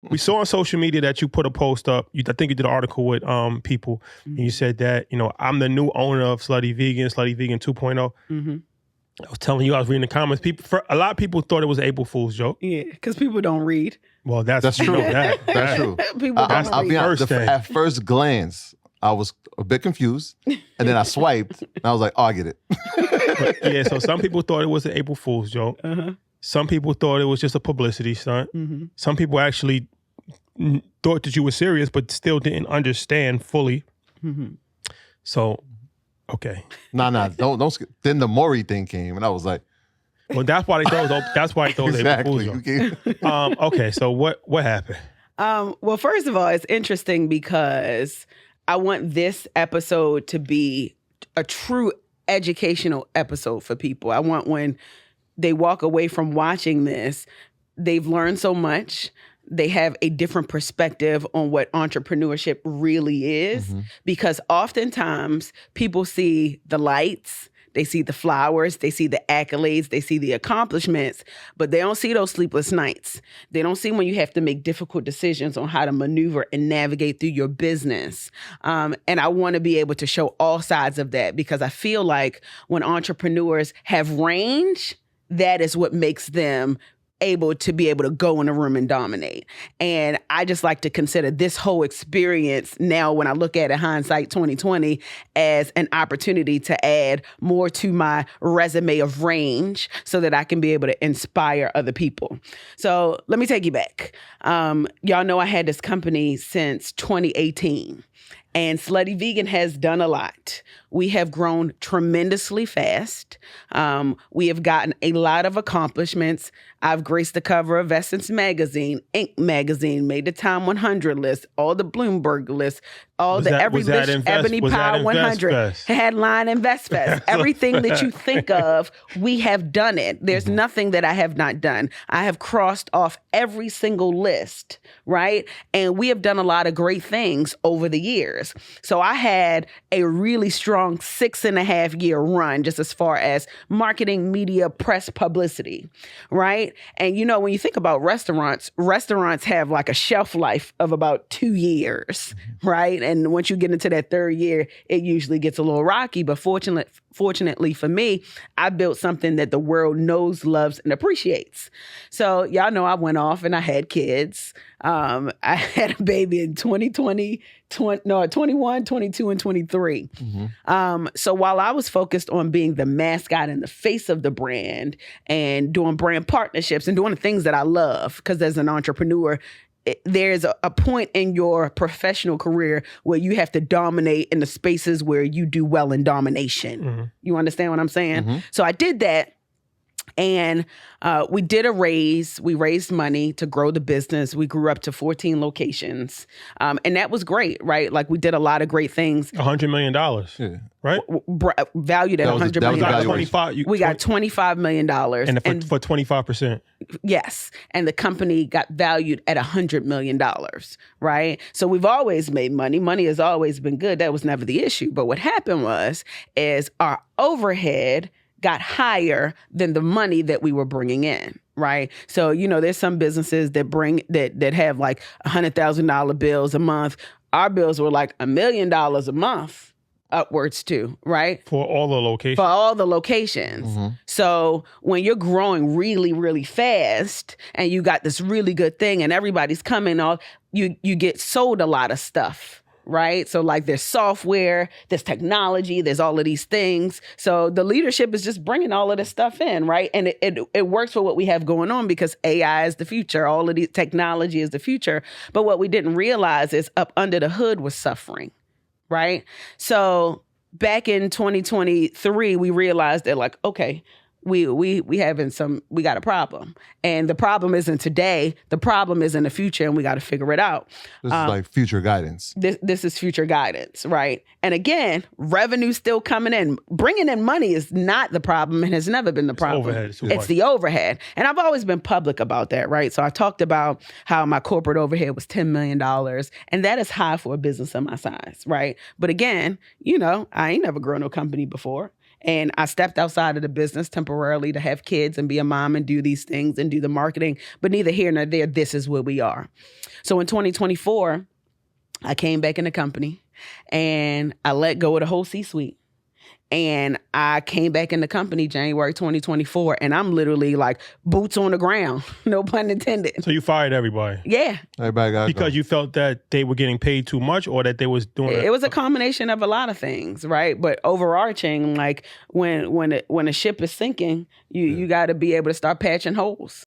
We saw on social media that you put a post up. I think you did an article with people, and you said that, I'm the new owner of Slutty Vegan 2.0. Mm-hmm. I was telling you, I was reading the comments. A lot of people thought it was an April Fool's joke. Yeah, because people don't read. Well, that's true. That's true. People don't I'll read. be honest. At first glance, I was a bit confused, and then I swiped, and I was like, "Oh, I get it." Yeah. So some people thought it was an April Fool's joke. Uh-huh. Some people thought it was just a publicity stunt. Mm-hmm. Some people actually thought that you were serious, but still didn't understand fully. Mm-hmm. So, okay. Nah, don't skip. Then the Maury thing came, and I was like, well, that's why they thought. That's why they thought exactly. April Fool's joke. Okay. So what happened? Well, first of all, it's interesting because I want this episode to be a true educational episode for people. I want when they walk away from watching this, they've learned so much. They have a different perspective on what entrepreneurship really is. Mm-hmm. Because oftentimes people see the lights, they see the flowers, they see the accolades, they see the accomplishments, but they don't see those sleepless nights. They don't see when you have to make difficult decisions on how to maneuver and navigate through your business. And I want to be able to show all sides of that, because I feel like when entrepreneurs have range, that is what makes them able to go in a room and dominate. And I just like to consider this whole experience now, when I look at it, hindsight 2020, as an opportunity to add more to my resume of range so that I can be able to inspire other people. So let me take you back. Y'all know I had this company since 2018. And Slutty Vegan has done a lot. We have grown tremendously fast. We have gotten a lot of accomplishments. I've graced the cover of Essence Magazine, Inc. Magazine, made the Time 100 list, all the Bloomberg lists, every list, Ebony Power 100, Headline InvestFest. Everything that you think of, we have done it. There's nothing that I have not done. I have crossed off every single list, right? And we have done a lot of great things over the years. So I had a really strong 6.5-year run, just as far as marketing, media, press, publicity, right? And when you think about restaurants have like a shelf life of about 2 years, right? And once you get into that third year, it usually gets a little rocky. But fortunately for me, I built something that the world knows, loves, and appreciates. So y'all know I went off and I had kids. I had a baby in 2021, 22, and 23. Mm-hmm. So while I was focused on being the mascot and the face of the brand and doing brand partnerships and doing the things that I love, because as an entrepreneur, there's a point in your professional career where you have to dominate in the spaces where you do well in domination. Mm-hmm. You understand what I'm saying? Mm-hmm. So I did that. And we did a raise. We raised money to grow the business. We grew up to 14 locations. And that was great, right? Like, we did a lot of great things. $100 million, right? Valued at $100 million. We got $25 million. And for 25%. Yes. And the company got valued at $100 million, right? So we've always made money. Money has always been good. That was never the issue. But what happened is our overhead got higher than the money that we were bringing in, right? So, there's some businesses that have like $100,000 bills a month. Our bills were like $1 million a month upwards too, right? For all the locations. For all the locations. Mm-hmm. So when you're growing really, really fast and you got this really good thing and everybody's coming off, you get sold a lot of stuff. Right? So like, there's software, there's technology, there's all of these things. So the leadership is just bringing all of this stuff in, right? And it works for what we have going on, because AI is the future. All of the technology is the future. But what we didn't realize is up under the hood was suffering, right? So back in 2023, we realized that, like, okay, we got a problem. And the problem isn't today. The problem is in the future, and we got to figure it out. This is like future guidance. This is future guidance, right? And again, revenue still coming in. Bringing in money is not the problem and has never been the problem. It's the overhead. And I've always been public about that, right? So I talked about how my corporate overhead was $10 million, and that is high for a business of my size, right? But again, I ain't never grown a company before. And I stepped outside of the business temporarily to have kids and be a mom and do these things and do the marketing. But neither here nor there, this is where we are. So in 2024, I came back in the company and I let go of the whole C-suite. And I came back in the company January 2024, and I'm literally like boots on the ground, no pun intended. So you fired everybody? Yeah. Everybody got Because you felt that they were getting paid too much, or that they was doing It was a combination of a lot of things, right? But overarching, like when a ship is sinking, you got to be able to start patching holes.